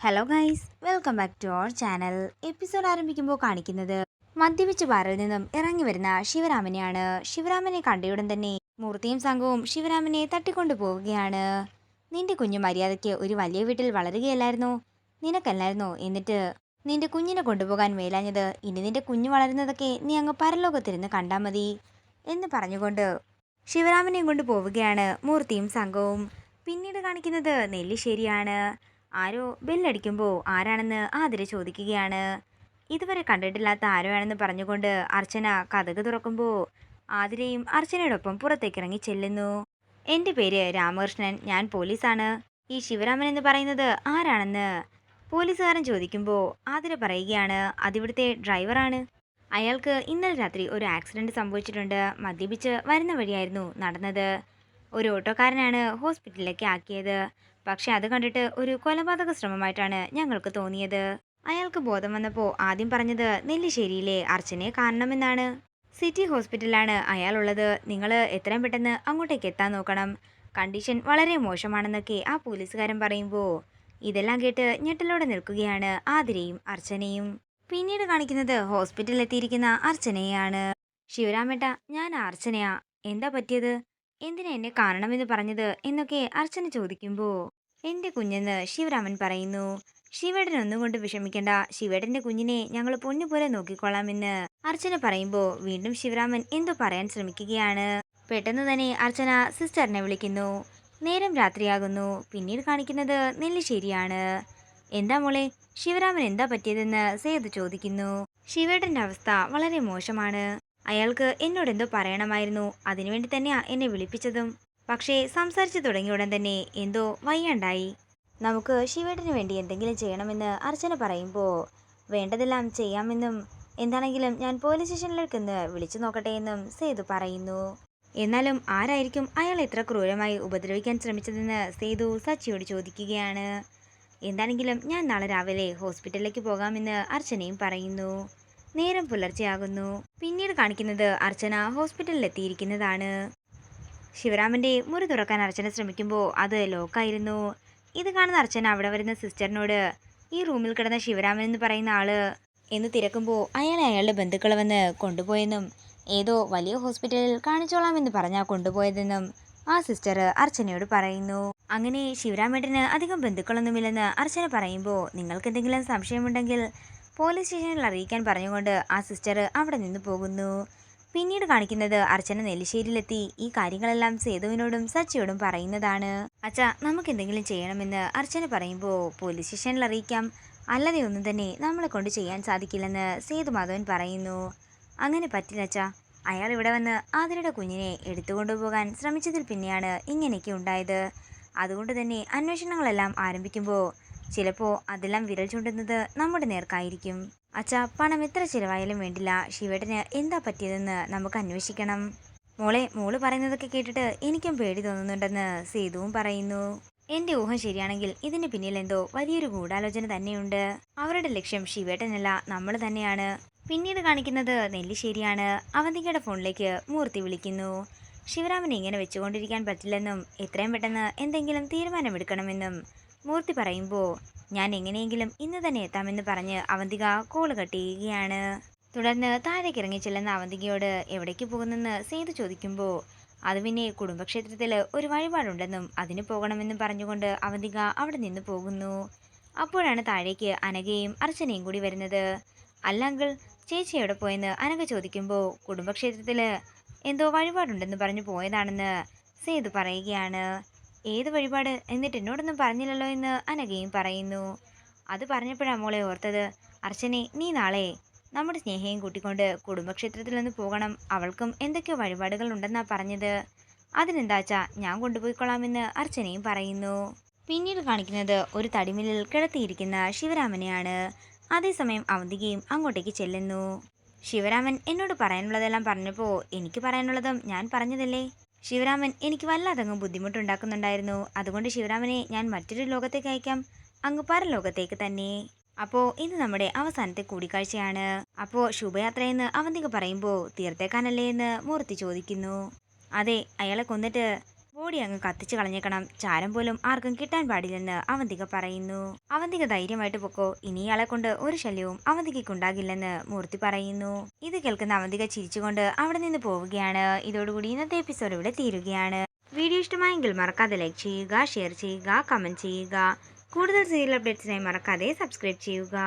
Hello guys, welcome back to our channel. Episode ആരംഭിക്കുമ്പോൾ കാണിക്കുന്നത് മദ്യപിച്ച ബാറിൽ നിന്നും ഇറങ്ങി വരുന്ന ശിവരാമനെയാണ്. ശിവരാമനെ കണ്ടയുടൻ തന്നെ മൂർത്തിയും സംഘവും ശിവരാമനെ തട്ടിക്കൊണ്ടു പോവുകയാണ്. നിന്റെ കുഞ്ഞു മര്യാദയ്ക്ക് ഒരു വലിയ വീട്ടിൽ വളരുകയല്ലായിരുന്നോ? നിനക്കല്ലായിരുന്നോ എന്നിട്ട് നിന്റെ കുഞ്ഞിനെ കൊണ്ടുപോകാൻ മേലാഞ്ഞത്? ഇനി നിന്റെ കുഞ്ഞു വളരുന്നതൊക്കെ നീ അങ്ങ് പരലോകത്തിരുന്ന് കണ്ടാൽ മതി എന്ന് പറഞ്ഞുകൊണ്ട് ശിവരാമനെയും കൊണ്ട് പോവുകയാണ് മൂർത്തിയും സംഘവും. പിന്നീട് കാണിക്കുന്നത് നെല്ലിശ്ശേരിയാണ്. ആരോ ബെല്ലടിക്കുമ്പോൾ ആരാണെന്ന് ആതിര ചോദിക്കുകയാണ്. ഇതുവരെ കണ്ടിട്ടില്ലാത്ത ആരോയാണെന്ന് പറഞ്ഞുകൊണ്ട് അർച്ചന കതക് തുറക്കുമ്പോൾ ആതിരയും അർച്ചനയോടൊപ്പം പുറത്തേക്കിറങ്ങി ചെല്ലുന്നു. എൻ്റെ പേര് രാമകൃഷ്ണൻ, ഞാൻ പോലീസാണ്. ഈ ശിവരാമൻ എന്ന് പറയുന്നത് ആരാണെന്ന് പോലീസുകാരൻ ചോദിക്കുമ്പോൾ ആതിര പറയുകയാണ്, അതിവിടുത്തെ ഡ്രൈവറാണ്. അയാൾക്ക് ഇന്നലെ രാത്രി ഒരു ആക്സിഡന്റ് സംഭവിച്ചിട്ടുണ്ട്. മദ്യപിച്ച് വരുന്ന വഴിയായിരുന്നു നടന്നത്. ഒരു ഓട്ടോക്കാരനാണ് ഹോസ്പിറ്റലിലേക്ക് ആക്കിയത്. പക്ഷെ അത് കണ്ടിട്ട് ഒരു കൊലപാതക ശ്രമമായിട്ടാണ് ഞങ്ങൾക്ക് തോന്നിയത്. അയാൾക്ക് ബോധം വന്നപ്പോൾ ആദ്യം പറഞ്ഞത് നെല്ലിശ്ശേരിയിലെ അർച്ചനയെ കാണണമെന്നാണ്. സിറ്റി ഹോസ്പിറ്റലിലാണ് അയാളുള്ളത്. നിങ്ങൾ എത്രയും പെട്ടെന്ന് അങ്ങോട്ടേക്ക് എത്താൻ നോക്കണം. കണ്ടീഷൻ വളരെ മോശമാണെന്നൊക്കെ ആ പോലീസുകാരൻ പറയുമ്പോൾ ഇതെല്ലാം കേട്ട് ഞെട്ടലോടെ നിൽക്കുകയാണ് ആതിരയും അർച്ചനയും. പിന്നീട് കാണിക്കുന്നത് ഹോസ്പിറ്റലിൽ എത്തിയിരിക്കുന്ന അർച്ചനയാണ്. ശിവരാമേട്ട, ഞാൻ അർച്ചനയാ. എന്താ പറ്റിയത്? എന്തിനാ എന്നെ കാണണമെന്ന് പറഞ്ഞത് എന്നൊക്കെ അർച്ചന ചോദിക്കുമ്പോൾ എൻ്റെ കുഞ്ഞെന്ന് ശിവരാമൻ പറയുന്നു. ശിവേട്ടൻ ഒന്നും കൊണ്ട് വിഷമിക്കണ്ട, ശിവേട്ടൻ്റെ കുഞ്ഞിനെ ഞങ്ങൾ പൊന്നുപോലെ നോക്കിക്കൊള്ളാമെന്ന് അർച്ചന പറയുമ്പോൾ വീണ്ടും ശിവരാമൻ എന്തോ പറയാൻ ശ്രമിക്കുകയാണ്. പെട്ടെന്ന് തന്നെ അർച്ചന സിസ്റ്ററിനെ വിളിക്കുന്നു. നേരം രാത്രിയാകുന്നു. പിന്നീട് കാണിക്കുന്നത് നെല്ലിശ്ശേരിയാണ്. എന്താ മോളെ, ശിവരാമൻ എന്താ പറ്റിയതെന്ന് സേതു ചോദിക്കുന്നു. ശിവേട്ടൻ്റെ അവസ്ഥ വളരെ മോശമാണ്. അയാൾക്ക് എന്നോട് എന്തോ പറയണമായിരുന്നു. അതിനുവേണ്ടി തന്നെയാ എന്നെ വിളിപ്പിച്ചതും. പക്ഷേ സംസാരിച്ചു തുടങ്ങിയ ഉടൻ തന്നെ എന്തോ വയ്യാണ്ടായി. നമുക്ക് ശിവേട്ടന് വേണ്ടി എന്തെങ്കിലും ചെയ്യണമെന്ന് അർച്ചന പറയുമ്പോൾ വേണ്ടതെല്ലാം ചെയ്യാമെന്നും എന്താണെങ്കിലും ഞാൻ പോലീസ് സ്റ്റേഷനിലേക്കൊന്ന് വിളിച്ചു നോക്കട്ടെ എന്നും സേതു പറയുന്നു. എന്നാലും ആരായിരിക്കും അയാൾ എത്ര ക്രൂരമായി ഉപദ്രവിക്കാൻ ശ്രമിച്ചതെന്ന് സേതു സച്ചിയോട് ചോദിക്കുകയാണ്. എന്താണെങ്കിലും ഞാൻ നാളെ രാവിലെ ഹോസ്പിറ്റലിലേക്ക് പോകാമെന്ന് അർച്ചനയും പറയുന്നു. നേരം പുലർച്ചെയാകുന്നു. പിന്നീട് കാണിക്കുന്നത് അർച്ചന ഹോസ്പിറ്റലിൽ എത്തിയിരിക്കുന്നതാണ്. ശിവരാമന്റെ മുറി തുറക്കാൻ അർച്ചന ശ്രമിക്കുമ്പോൾ അത് ലോക്കായിരുന്നു. ഇത് കാണുന്ന അർച്ചന അവിടെ വരുന്ന സിസ്റ്ററിനോട് ഈ റൂമിൽ കിടന്ന ശിവരാമൻ എന്ന് പറയുന്ന ആള് എന്ന് തിരക്കുമ്പോൾ അയാളെ അയാളുടെ ബന്ധുക്കൾ വന്ന് കൊണ്ടുപോയെന്നും ഏതോ വലിയ ഹോസ്പിറ്റലിൽ കാണിച്ചോളാമെന്ന് പറഞ്ഞാ കൊണ്ടുപോയതെന്നും ആ സിസ്റ്റർ അർച്ചനയോട് പറയുന്നു. അങ്ങനെ ശിവരാമേട്ടന് അധികം ബന്ധുക്കളൊന്നുമില്ലെന്ന് അർച്ചന പറയുമ്പോൾ നിങ്ങൾക്ക് എന്തെങ്കിലും സംശയമുണ്ടെങ്കിൽ പോലീസ് സ്റ്റേഷനിൽ അറിയിക്കാൻ പറഞ്ഞുകൊണ്ട് ആ സിസ്റ്റർ അവിടെ നിന്ന് പോകുന്നു. പിന്നീട് കാണിക്കുന്നത് അർച്ചന നെല്ലിശ്ശേരിയിലെത്തി ഈ കാര്യങ്ങളെല്ലാം സേതുവിനോടും സച്ചിയോടും പറയുന്നതാണ്. അച്ഛാ, നമുക്ക് എന്തെങ്കിലും ചെയ്യണമെന്ന് അർച്ചന പറയുമ്പോൾ പോലീസ് സ്റ്റേഷനിൽ അറിയിക്കാം, അല്ലാതെ ഒന്നും തന്നെ നമ്മളെ കൊണ്ട് ചെയ്യാൻ സാധിക്കില്ലെന്ന് സേതുമാധവൻ പറയുന്നു. അങ്ങനെ പറ്റില്ല അച്ഛാ, അയാൾ ഇവിടെ വന്ന് ആതിരയുടെ കുഞ്ഞിനെ എടുത്തുകൊണ്ടുപോകാൻ ശ്രമിച്ചതിൽ പിന്നെയാണ് ഇങ്ങനെയൊക്കെ ഉണ്ടായത്. അതുകൊണ്ട് തന്നെ അന്വേഷണങ്ങളെല്ലാം ആരംഭിക്കുമ്പോൾ ചിലപ്പോൾ അതെല്ലാം വിരൽ ചൂണ്ടുന്നത് നമ്മുടെ നേർക്കായിരിക്കും. അച്ഛാ, പണം എത്ര ചിലവായാലും വേണ്ടില്ല, ശിവേട്ടന് എന്താ പറ്റിയതെന്ന് നമുക്ക് അന്വേഷിക്കണം. മോള് പറയുന്നതൊക്കെ കേട്ടിട്ട് എനിക്കും പേടി തോന്നുന്നുണ്ടെന്ന് സേതുവും പറയുന്നു. എൻ്റെ ഊഹം ശരിയാണെങ്കിൽ ഇതിന് പിന്നിൽ എന്തോ വലിയൊരു ഗൂഢാലോചന തന്നെയുണ്ട്. അവരുടെ ലക്ഷ്യം ശിവേട്ടനല്ല, നമ്മൾ തന്നെയാണ്. പിന്നീട് കാണിക്കുന്നത് നെല്ലിശ്ശേരിയാണ്. അവന്തികയുടെ ഫോണിലേക്ക് മൂർത്തി വിളിക്കുന്നു. ശിവരാമനെ ഇങ്ങനെ വെച്ചുകൊണ്ടിരിക്കാൻ പറ്റില്ലെന്നും എത്രയും പെട്ടെന്ന് എന്തെങ്കിലും തീരുമാനമെടുക്കണമെന്നും മൂർത്തി പറയുമ്പോൾ ഞാൻ എങ്ങനെയെങ്കിലും ഇന്ന് തന്നെ എത്താമെന്ന് പറഞ്ഞ് അവന്തിക കോള് കട്ട് ചെയ്യുകയാണ്. തുടർന്ന് താഴേക്ക് ഇറങ്ങി ചെല്ലുന്ന അവന്തികയോട് എവിടേക്ക് പോകുന്നെന്ന് സേതു ചോദിക്കുമ്പോൾ അത് പിന്നെ കുടുംബക്ഷേത്രത്തിൽ ഒരു വഴിപാടുണ്ടെന്നും അതിന് പോകണമെന്നും പറഞ്ഞുകൊണ്ട് അവന്തിക അവിടെ നിന്ന് പോകുന്നു. അപ്പോഴാണ് താഴേക്ക് അനഘയും അർച്ചനയും കൂടി വരുന്നത്. അല്ല അങ്കിൾ, ചേച്ചി എവിടെ പോയെന്ന് അനഘ ചോദിക്കുമ്പോൾ കുടുംബക്ഷേത്രത്തിൽ എന്തോ വഴിപാടുണ്ടെന്ന് പറഞ്ഞു പോയതാണെന്ന് സേതു പറയുകയാണ്. ഏത് വഴിപാട്? എന്നിട്ട് എന്നോടൊന്നും പറഞ്ഞില്ലല്ലോ എന്ന് അനഘയും പറയുന്നു. അത് പറഞ്ഞപ്പോഴാണ് മോളെ ഓർത്തത്. അർച്ചനെ, നീ നാളെ നമ്മുടെ സ്നേഹയും കൂട്ടിക്കൊണ്ട് കുടുംബക്ഷേത്രത്തിൽ നിന്ന് പോകണം. അവൾക്കും എന്തൊക്കെയോ വഴിപാടുകൾ ഉണ്ടെന്നാ പറഞ്ഞത്. അതിനെന്താച്ചാ ഞാൻ കൊണ്ടുപോയിക്കൊള്ളാമെന്ന് അർച്ചനയും പറയുന്നു. പിന്നീട് കാണിക്കുന്നത് ഒരു തടിമില്ലിൽ കിടത്തിയിരിക്കുന്ന ശിവരാമനെയാണ്. അതേസമയം അവന്തികയും അങ്ങോട്ടേക്ക് ചെല്ലുന്നു. ശിവരാമൻ എന്നോട് പറയാനുള്ളതെല്ലാം പറഞ്ഞപ്പോൾ എനിക്ക് പറയാനുള്ളതും ഞാൻ പറഞ്ഞതല്ലേ. ശിവരാമൻ എനിക്ക് വല്ലാതങ്ങ് ബുദ്ധിമുട്ടുണ്ടാക്കുന്നുണ്ടായിരുന്നു. അതുകൊണ്ട് ശിവരാമനെ ഞാൻ മറ്റൊരു ലോകത്തേക്ക് അയക്കാം, അങ്ങ് പരലോകത്തേക്ക് തന്നെ. അപ്പോൾ ഇത് നമ്മുടെ അവസാനത്തെ കൂടിക്കാഴ്ചയാണ്. അപ്പോൾ ശുഭയാത്രയെന്ന് അവന്തിക പറയുമ്പോൾ തീർത്തേക്കാനല്ലേ എന്ന് മൂർത്തി ചോദിക്കുന്നു. അതെ, അയാളെ കൊന്നിട്ട് ബോഡി അങ്ങ് കത്തിച്ചു കളഞ്ഞേക്കണം, ചാരം പോലും ആർക്കും കിട്ടാൻ പാടില്ലെന്ന് അവന്തിക പറയുന്നു. അവന്തിക ധൈര്യമായിട്ട് പൊക്കോ, ഇനി ഇയാളെ കൊണ്ട് ഒരു ശല്യവും അവന്തികയ്ക്കുണ്ടാകില്ലെന്ന് മൂർത്തി പറയുന്നു. ഇത് കേൾക്കുന്ന അവന്തിക ചിരിച്ചുകൊണ്ട് അവിടെ നിന്ന് പോവുകയാണ്. ഇതോടുകൂടി ഇന്നത്തെ എപ്പിസോഡ് ഇവിടെ തീരുകയാണ്. വീഡിയോ ഇഷ്ടമായെങ്കിൽ മറക്കാതെ ലൈക്ക് ചെയ്യുക, ഷെയർ ചെയ്യുക, കമന്റ് ചെയ്യുക. കൂടുതൽ സീരിയൽ അപ്ഡേറ്റ്സിനായി മറക്കാതെ സബ്സ്ക്രൈബ് ചെയ്യുക.